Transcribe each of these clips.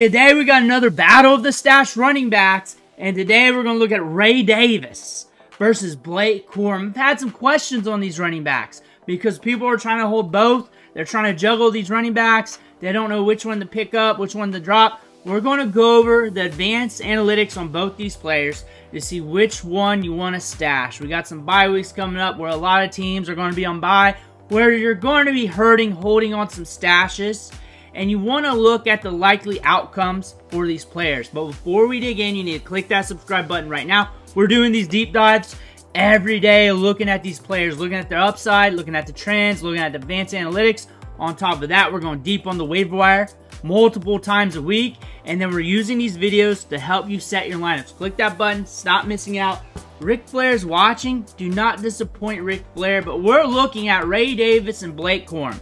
Today we got another battle of the stash running backs, and today we're going to look at Ray Davis versus Blake Corum. I've had some questions on these running backs because people are trying to hold both. They're trying to juggle these running backs. They don't know which one to pick up, which one to drop. We're going to go over the advanced analytics on both these players to see which one you want to stash. We got some bye weeks coming up where a lot of teams are going to be on bye, where you're going to be holding on some stashes. And you want to look at the likely outcomes for these players. But before we dig in, you need to click that subscribe button right now. We're doing these deep dives every day, looking at these players, looking at their upside, looking at the trends, looking at the advanced analytics. On top of that, we're going deep on the waiver wire multiple times a week. And then we're using these videos to help you set your lineups. Click that button. Stop missing out. Ric Flair's watching. Do not disappoint Ric Flair. But we're looking at Ray Davis and Blake Corum.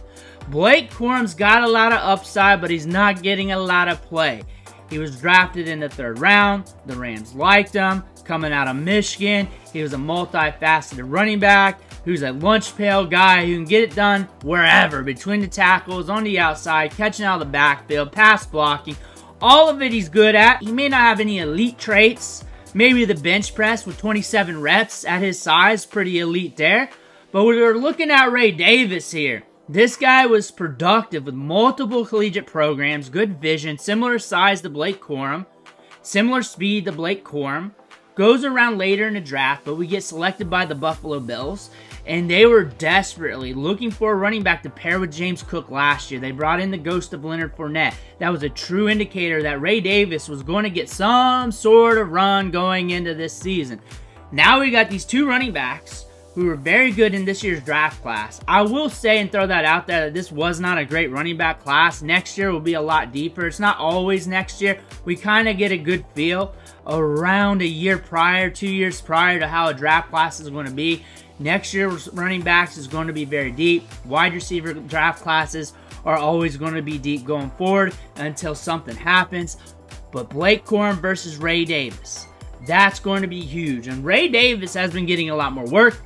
Blake Corum's got a lot of upside, but he's not getting a lot of play. He was drafted in the 3rd round. The Rams liked him. Coming out of Michigan, he was a multifaceted running back who's a lunch pail guy who can get it done wherever, between the tackles, on the outside, catching out of the backfield, pass blocking. All of it he's good at. He may not have any elite traits. Maybe the bench press with 27 reps at his size, pretty elite there. But we're looking at Ray Davis here. This guy was productive with multiple collegiate programs, good vision, similar size to Blake Corum, similar speed to Blake Corum. Goes around later in the draft, but we get selected by the Buffalo Bills, and they were desperately looking for a running back to pair with James Cook last year. They brought in the ghost of Leonard Fournette. That was a true indicator that Ray Davis was going to get some sort of run going into this season. Now we got these two running backs who were very good in this year's draft class. I will say and throw that out there that this was not a great running back class. Next year will be a lot deeper. It's not always next year. We kind of get a good feel around a year prior, 2 years prior to how a draft class is going to be. Next year's running backs is going to be very deep. Wide receiver draft classes are always going to be deep going forward until something happens. But Blake Corum versus Ray Davis, that's going to be huge. And Ray Davis has been getting a lot more work.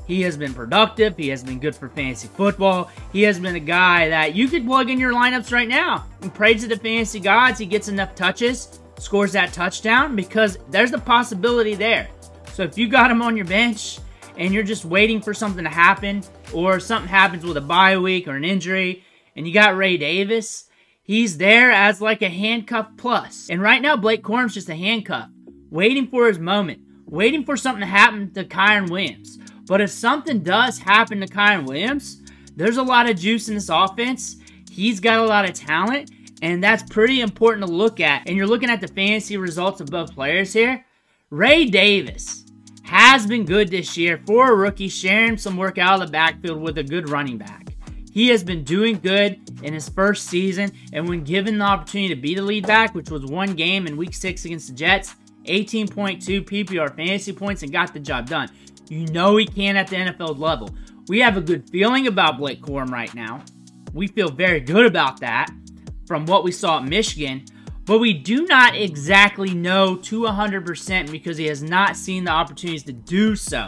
He has been productive. He has been good for fantasy football. He has been a guy that you could plug in your lineups right now and pray to the fantasy gods he gets enough touches, scores that touchdown, because there's the possibility there. So if you got him on your bench and you're just waiting for something to happen, or something happens with a bye week or an injury, and you got Ray Davis, he's there as like a handcuff plus. And right now, Blake Corum's just a handcuff, waiting for his moment, waiting for something to happen to Kyren Williams. But if something does happen to Kyren Williams, there's a lot of juice in this offense. He's got a lot of talent, and that's pretty important to look at. And you're looking at the fantasy results of both players here. Ray Davis has been good this year for a rookie, sharing some work out of the backfield with a good running back. He has been doing good in his first season, and when given the opportunity to be the lead back, which was one game in Week 6 against the Jets, 18.2 PPR fantasy points, and got the job done. You know he can at the NFL level. We have a good feeling about Blake Corum right now. We feel very good about that from what we saw at Michigan. But we do not exactly know to 100% because he has not seen the opportunities to do so.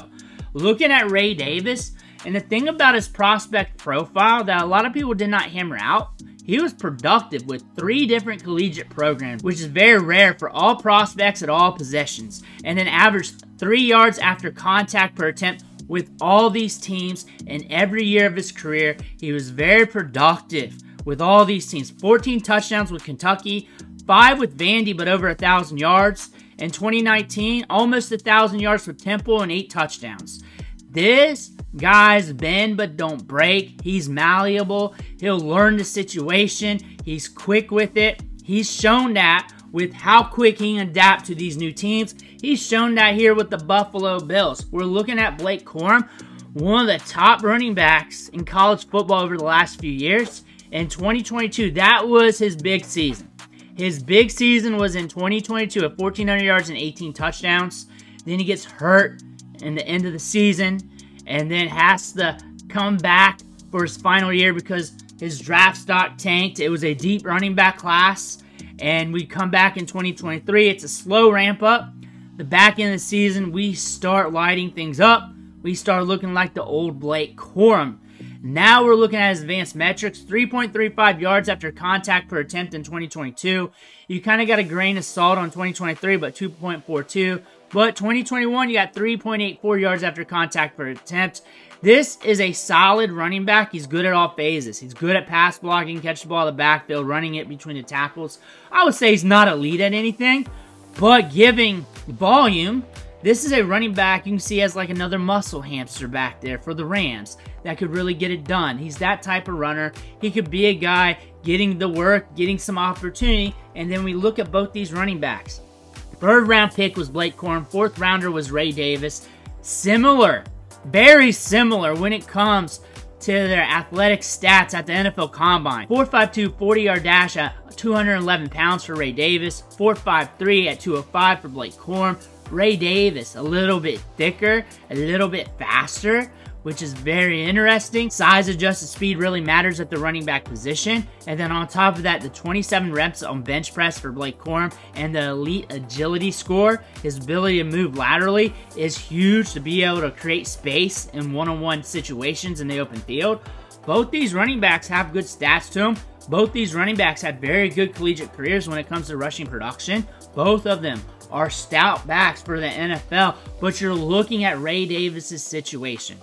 Looking at Ray Davis, and the thing about his prospect profile that a lot of people did not hammer out, he was productive with 3 different collegiate programs, which is very rare for all prospects at all positions, and then averaged 3 yards after contact per attempt with all these teams. And every year of his career, he was very productive with all these teams. 14 touchdowns with Kentucky, 5 with Vandy, but over 1,000 yards. In 2019, almost 1,000 yards with Temple and 8 touchdowns. This guy's bend but don't break. He's malleable. He'll learn the situation. He's quick with it. He's shown that with how quick he can adapt to these new teams. He's shown that here with the Buffalo Bills. We're looking at Blake Corum, one of the top running backs in college football over the last few years. In 2022, that was his big season. His big season was in 2022 at 1,400 yards and 18 touchdowns. Then he gets hurt in the end of the season and then has to come back for his final year because his draft stock tanked. It was a deep running back class, and we come back in 2023. It's a slow ramp up. The back end of the season, we start lighting things up. We start looking like the old Blake Corum. Now we're looking at his advanced metrics. 3.35 yards after contact per attempt in 2022. You kind of got a grain of salt on 2023, but 2.42. But 2021, you got 3.84 yards after contact per attempt. This is a solid running back. He's good at all phases. He's good at pass blocking, catch the ball in the backfield, running it between the tackles. I would say he's not elite at anything, but giving volume, this is a running back you can see as like another muscle hamster back there for the Rams that could really get it done. He's that type of runner. He could be a guy getting the work, getting some opportunity, and then we look at both these running backs. Third round pick was Blake Corum. Fourth rounder was Ray Davis. Similar, very similar when it comes to their athletic stats at the NFL Combine. 4.52 40-yard dash at 211 pounds for Ray Davis. 4.53 at 205 for Blake Corum. Ray Davis, a little bit thicker, a little bit faster, which is very interesting. Size adjusted speed really matters at the running back position. And then on top of that, the 27 reps on bench press for Blake Corum and the elite agility score, his ability to move laterally is huge to be able to create space in one-on-one situations in the open field. Both these running backs have good stats to them. Both these running backs had very good collegiate careers when it comes to rushing production. Both of them are stout backs for the NFL, but you're looking at Ray Davis's situation.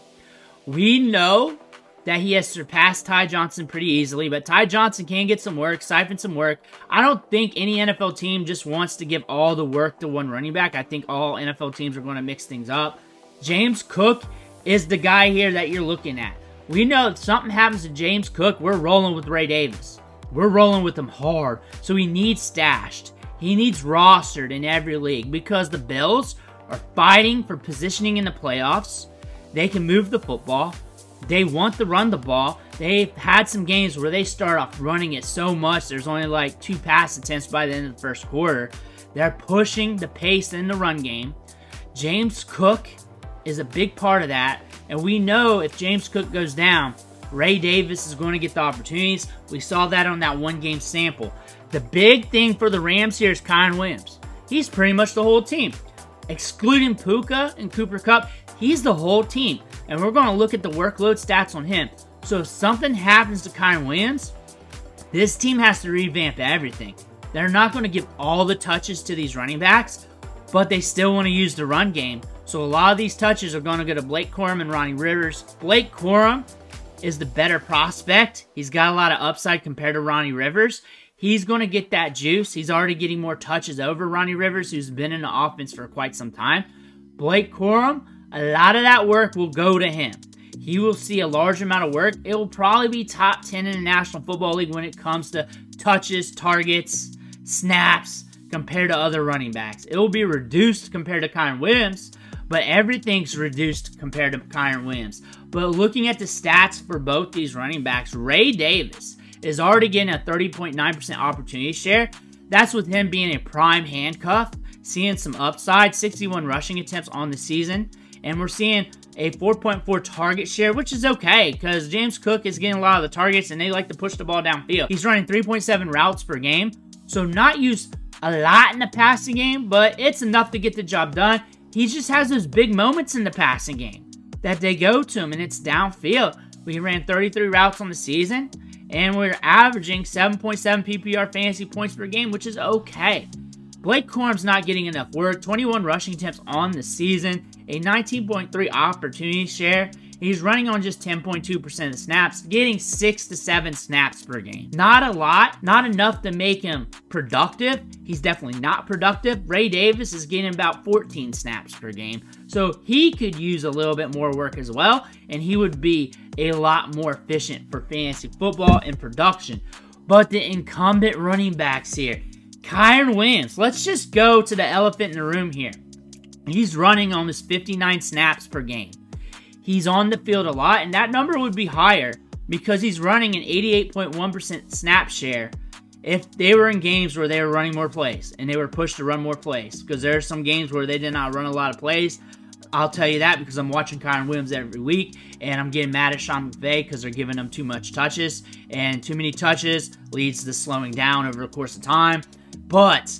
We know that he has surpassed Ty Johnson pretty easily, but Ty Johnson can get some work, siphon some work. I don't think any NFL team just wants to give all the work to one running back. I think all NFL teams are going to mix things up. James Cook is the guy here that you're looking at. We know if something happens to James Cook, we're rolling with Ray Davis. We're rolling with him hard, so he needs stashed. He needs rostered in every league because the Bills are fighting for positioning in the playoffs. They can move the football. They want to run the ball. They've had some games where they start off running it so much, there's only like 2 pass attempts by the end of the first quarter. They're pushing the pace in the run game. James Cook is a big part of that, and we know if James Cook goes down, Ray Davis is going to get the opportunities. We saw that on that one-game sample. The big thing for the Rams here is Kyren Williams. He's pretty much the whole team. Excluding Puka and Cooper Kupp, he's the whole team. And we're going to look at the workload stats on him. So if something happens to Kyren Williams, this team has to revamp everything. They're not going to give all the touches to these running backs, but they still want to use the run game. So a lot of these touches are going to go to Blake Corum and Ronnie Rivers. Blake Corum is the better prospect. He's got a lot of upside compared to Ronnie Rivers. He's going to get that juice. He's already getting more touches over Ronnie Rivers, who's been in the offense for quite some time. Blake Corum, a lot of that work will go to him. He will see a large amount of work. It will probably be top 10 in the National Football League when it comes to touches, targets, snaps, compared to other running backs. It will be reduced compared to Kyren Williams, but everything's reduced compared to Kyren Williams. But looking at the stats for both these running backs, Ray Davis is already getting a 30.9% opportunity share. That's with him being a prime handcuff, seeing some upside, 61 rushing attempts on the season, and we're seeing a 4.4 target share, which is okay because James Cook is getting a lot of the targets and they like to push the ball downfield. He's running 3.7 routes per game, so not used a lot in the passing game, but it's enough to get the job done. He just has those big moments in the passing game that they go to him, and it's downfield. We ran 33 routes on the season, and we're averaging 7.7 PPR fantasy points per game, which is okay. Blake Corum's not getting enough work. 21 rushing attempts on the season, a 19.3 opportunity share. He's running on just 10.2% of the snaps, getting 6 to 7 snaps per game. Not a lot, not enough to make him productive. He's definitely not productive. Ray Davis is getting about 14 snaps per game. So he could use a little bit more work as well, and he would be a lot more efficient for fantasy football and production. But the incumbent running backs here, Kyren Williams, let's just go to the elephant in the room here. He's running almost 59 snaps per game. He's on the field a lot, and that number would be higher because he's running an 88.1% snap share if they were in games where they were running more plays and they were pushed to run more plays, because there are some games where they did not run a lot of plays. I'll tell you that because I'm watching Kyren Williams every week, and I'm getting mad at Sean McVay because they're giving him too much touches, and too many touches leads to slowing down over the course of time. But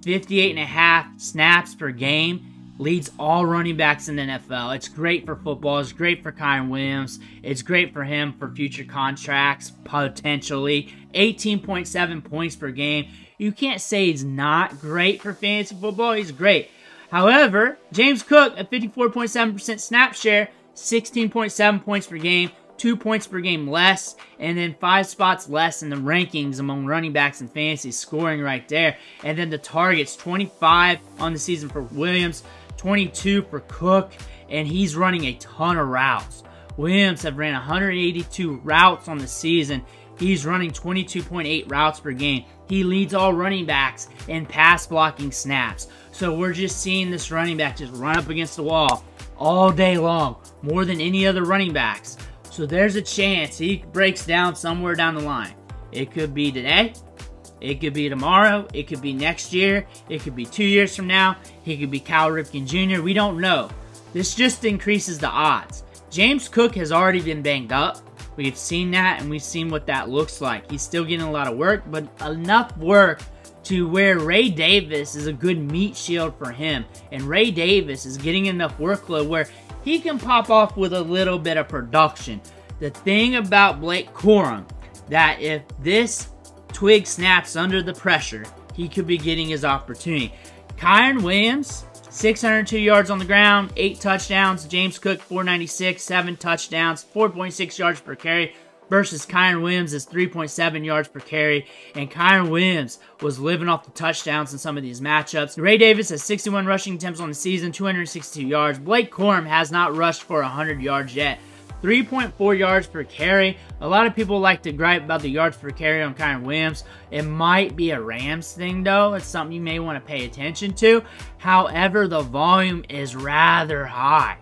58.5 snaps per game leads all running backs in the NFL. It's great for football. It's great for Kyren Williams. It's great for him for future contracts, potentially. 18.7 points per game. You can't say he's not great for fantasy football. He's great. However, James Cook at 54.7% snap share, 16.7 points per game, 2 points per game less, and then 5 spots less in the rankings among running backs in fantasy scoring right there. And then the targets, 25 on the season for Williams, 22 for Cook, and he's running a ton of routes. Williams have ran 182 routes on the season. He's running 22.8 routes per game. He leads all running backs in pass blocking snaps. So we're just seeing this running back just run up against the wall all day long, more than any other running backs. So there's a chance he breaks down somewhere down the line. It could be today. It could be tomorrow. It could be next year. It could be 2 years from now. He could be Cal Ripken Jr. We don't know. This just increases the odds. James Cook has already been banged up. We've seen that, and we've seen what that looks like. He's still getting a lot of work, but enough work to where Ray Davis is a good meat shield for him. And Ray Davis is getting enough workload where he can pop off with a little bit of production. The thing about Blake Corum, that if this twig snaps under the pressure, he could be getting his opportunity. Kyren Williams, 602 yards on the ground, 8 touchdowns. James Cook, 496, 7 touchdowns, 4.6 yards per carry. Versus Kyren Williams is 3.7 yards per carry. And Kyren Williams was living off the touchdowns in some of these matchups. Ray Davis has 61 rushing attempts on the season, 262 yards. Blake Corum has not rushed for 100 yards yet. 3.4 yards per carry. A lot of people like to gripe about the yards per carry on Kyren Williams. It might be a Rams thing, though. It's something you may want to pay attention to. However, the volume is rather high.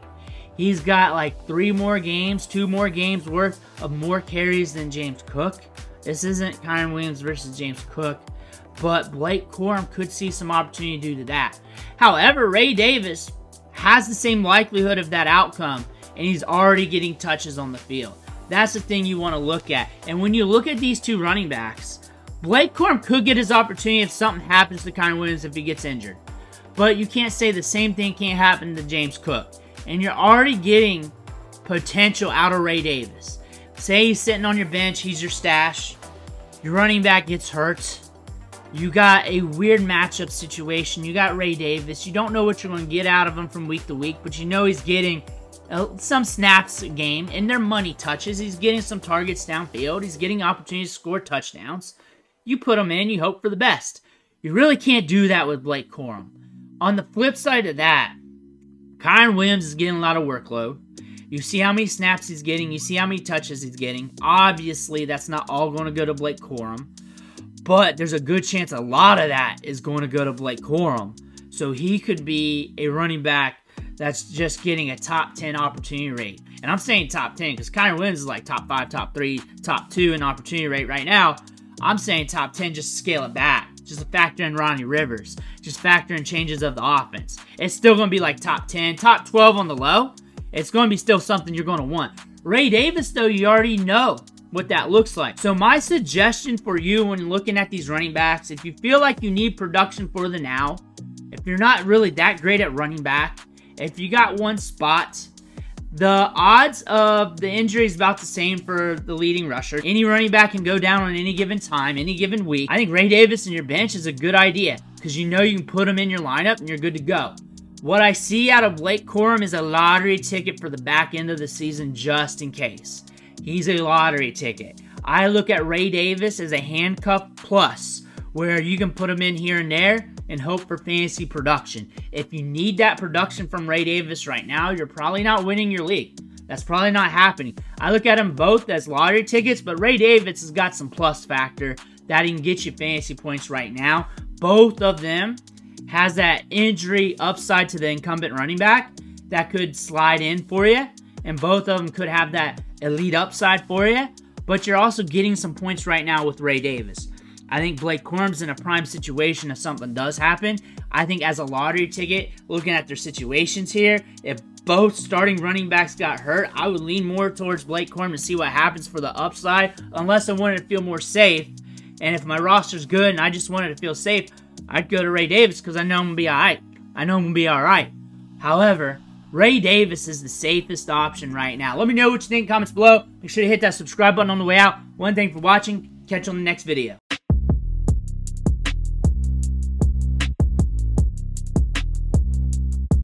He's got like 2 more games worth of more carries than James Cook. This isn't Kyren Williams versus James Cook, but Blake Corum could see some opportunity due to that. However, Ray Davis has the same likelihood of that outcome, and he's already getting touches on the field. That's the thing you want to look at. And when you look at these two running backs, Blake Corum could get his opportunity if something happens to Kyren Williams if he gets injured. But you can't say the same thing can't happen to James Cook. And you're already getting potential out of Ray Davis. Say he's sitting on your bench, he's your stash. Your running back gets hurt. You got a weird matchup situation. You got Ray Davis. You don't know what you're going to get out of him from week to week, but you know he's getting some snaps a game, and they're money touches. He's getting some targets downfield. He's getting opportunities to score touchdowns. You put him in, you hope for the best. You really can't do that with Blake Corum. On the flip side of that, Kyren Williams is getting a lot of workload. You see how many snaps he's getting. You see how many touches he's getting. Obviously, that's not all going to go to Blake Corum. But there's a good chance a lot of that is going to go to Blake Corum. So he could be a running back that's just getting a top 10 opportunity rate. And I'm saying top 10 because Kyren Williams is like top 5, top 3, top 2 in opportunity rate right now. I'm saying top 10 just to scale it back. Just to factor in Ronnie Rivers. Just factor in changes of the offense. It's still going to be like top 10, top 12 on the low. It's going to be still something you're going to want. Ray Davis, though, you already know what that looks like. So my suggestion for you when looking at these running backs, if you feel like you need production for the now, if you're not really that great at running back, if you got one spot, the odds of the injury is about the same for the leading rusher. Any running back can go down on any given time, any given week. I think Ray Davis in your bench is a good idea because you know you can put him in your lineup and you're good to go. What I see out of Blake Corum is a lottery ticket for the back end of the season just in case. He's a lottery ticket. I look at Ray Davis as a handcuff plus where you can put him in here and there and hope for fantasy production. If you need that production from Ray Davis right now, you're probably not winning your league. That's probably not happening. I look at them both as lottery tickets, but Ray Davis has got some plus factor that he can get you fantasy points right now. Both of them has that injury upside to the incumbent running back that could slide in for you, and both of them could have that elite upside for you, but you're also getting some points right now with Ray Davis. I think Blake Corum's in a prime situation if something does happen. I think as a lottery ticket, looking at their situations here, if both starting running backs got hurt, I would lean more towards Blake Corum to see what happens for the upside, unless I wanted to feel more safe. And if my roster's good and I just wanted to feel safe, I'd go to Ray Davis because I know I'm going to be all right. I know I'm going to be all right. However, Ray Davis is the safest option right now. Let me know what you think in the comments below. Make sure to hit that subscribe button on the way out. One thing for watching. Catch you on the next video.